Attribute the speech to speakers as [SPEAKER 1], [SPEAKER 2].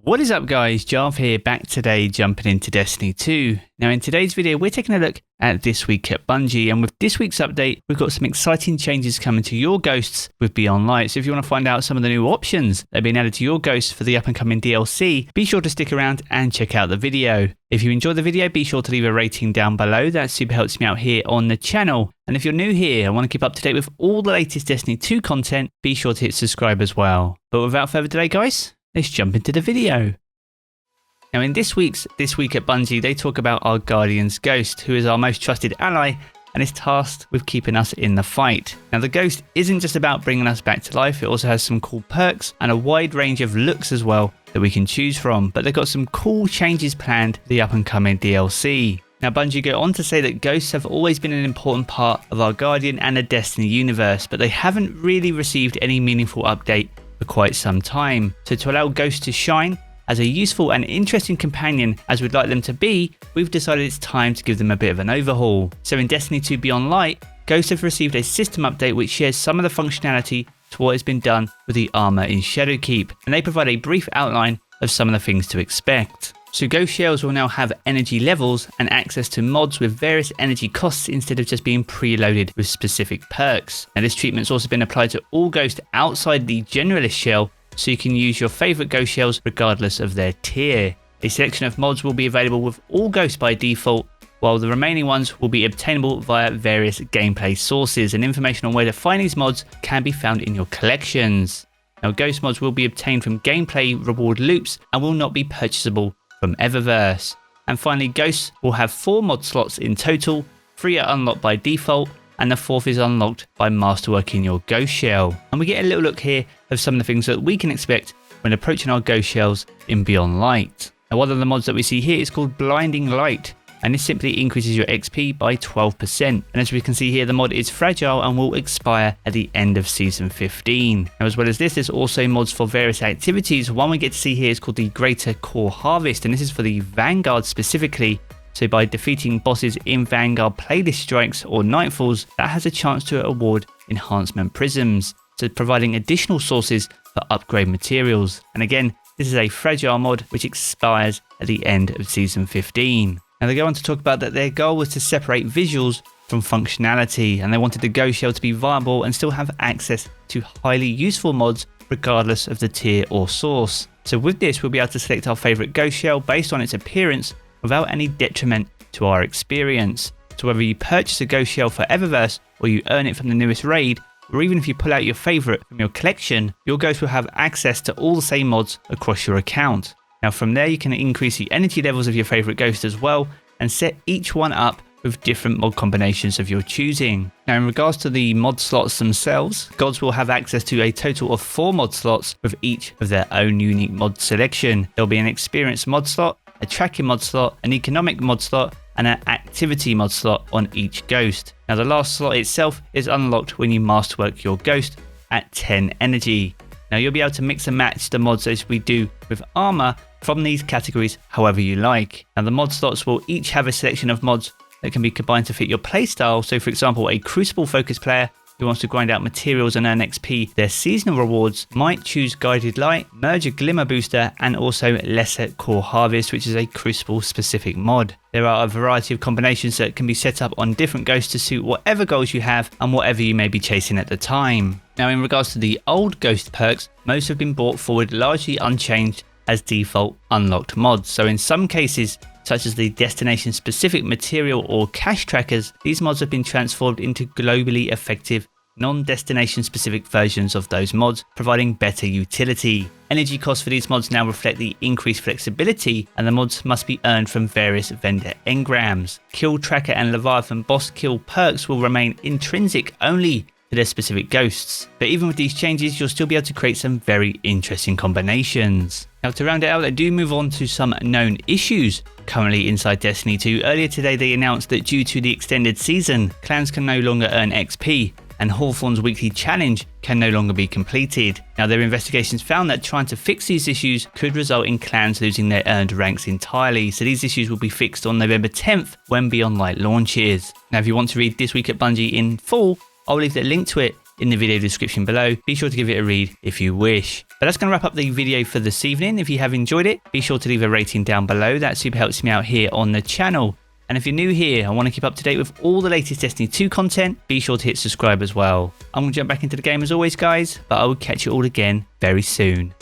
[SPEAKER 1] What is up guys, Jarv here, back today jumping into Destiny 2. Now in today's video we're taking a look at this week at Bungie, and with this week's update we've got some exciting changes coming to your ghosts with Beyond Light. So if you want to find out some of the new options that have been added to your ghosts for the up and coming DLC, be sure to stick around and check out the video. If you enjoyed the video, be sure to leave a rating down below, that super helps me out here on the channel. And if you're new here and want to keep up to date with all the latest Destiny 2 content, be sure to hit subscribe as well. But without further delay guys, let's jump into the video. Now in this week at Bungie, they talk about our Guardian's Ghost, who is our most trusted ally and is tasked with keeping us in the fight. Now the Ghost isn't just about bringing us back to life, it also has some cool perks and a wide range of looks as well that we can choose from, but they've got some cool changes planned for the up and coming DLC. Now Bungie go on to say that ghosts have always been an important part of our Guardian and the Destiny universe, but they haven't really received any meaningful update for quite some time. So to allow ghosts to shine as a useful and interesting companion as we'd like them to be, we've decided it's time to give them a bit of an overhaul. So in Destiny 2 Beyond Light, ghosts have received a system update which shares some of the functionality to what has been done with the armor in Shadowkeep, and they provide a brief outline of some of the things to expect. So ghost shells will now have energy levels and access to mods with various energy costs instead of just being preloaded with specific perks. Now this treatment's also been applied to all ghosts outside the generalist shell, so you can use your favourite ghost shells regardless of their tier. A selection of mods will be available with all ghosts by default, while the remaining ones will be obtainable via various gameplay sources, and information on where to find these mods can be found in your collections. Now ghost mods will be obtained from gameplay reward loops and will not be purchasable from Eververse. And finally, ghosts will have 4 mod slots in total, 3 are unlocked by default, and the 4th is unlocked by masterworking your ghost shell. And we get a little look here of some of the things that we can expect when approaching our ghost shells in Beyond Light. Now one of the mods that we see here is called Blinding Light, and this simply increases your XP by 12%. And as we can see here, the mod is fragile and will expire at the end of Season 15. Now as well as this, there's also mods for various activities. One we get to see here is called the Greater Core Harvest, and this is for the Vanguard specifically. So by defeating bosses in Vanguard playlist strikes or nightfalls, that has a chance to award enhancement prisms, so providing additional sources for upgrade materials. And again, this is a fragile mod which expires at the end of Season 15. Now they go on to talk about that their goal was to separate visuals from functionality, and they wanted the ghost shell to be viable and still have access to highly useful mods regardless of the tier or source. So with this, we'll be able to select our favourite ghost shell based on its appearance without any detriment to our experience. So whether you purchase a ghost shell for Eververse or you earn it from the newest raid, or even if you pull out your favourite from your collection, your ghost will have access to all the same mods across your account. Now from there you can increase the energy levels of your favourite ghost as well, and set each one up with different mod combinations of your choosing. Now in regards to the mod slots themselves, gods will have access to a total of 4 mod slots with each of their own unique mod selection. There will be an experience mod slot, a tracking mod slot, an economic mod slot, and an activity mod slot on each ghost. Now the last slot itself is unlocked when you masterwork your ghost at 10 energy. Now you'll be able to mix and match the mods as we do with armor from these categories however you like. Now the mod slots will each have a selection of mods that can be combined to fit your playstyle. So for example, a Crucible focused player who wants to grind out materials and earn XP, their seasonal rewards might choose Guided Light, Merger Glimmer Booster, and also Lesser Core Harvest, which is a Crucible specific mod. There are a variety of combinations that can be set up on different ghosts to suit whatever goals you have and whatever you may be chasing at the time. Now in regards to the old ghost perks, most have been brought forward largely unchanged as default unlocked mods. So in some cases, such as the destination specific material or cache trackers, these mods have been transformed into globally effective non-destination specific versions of those mods, providing better utility. Energy costs for these mods now reflect the increased flexibility, and the mods must be earned from various vendor engrams. Kill Tracker and Leviathan boss kill perks will remain intrinsic only to their specific ghosts, but even with these changes you'll still be able to create some very interesting combinations. Now to round it out, I do move on to some known issues currently inside Destiny 2. Earlier today they announced that due to the extended season, clans can no longer earn XP, and Hawthorne's weekly challenge can no longer be completed. Now their investigations found that trying to fix these issues could result in clans losing their earned ranks entirely, so these issues will be fixed on November 10th when Beyond Light launches. Now if you want to read This Week at Bungie in full, I'll leave the link to it in the video description below. Be sure to give it a read if you wish. But that's going to wrap up the video for this evening. If you have enjoyed it, be sure to leave a rating down below. That super helps me out here on the channel. And if you're new here and want to keep up to date with all the latest Destiny 2 content, be sure to hit subscribe as well. I'm going to jump back into the game as always, guys, but I will catch you all again very soon.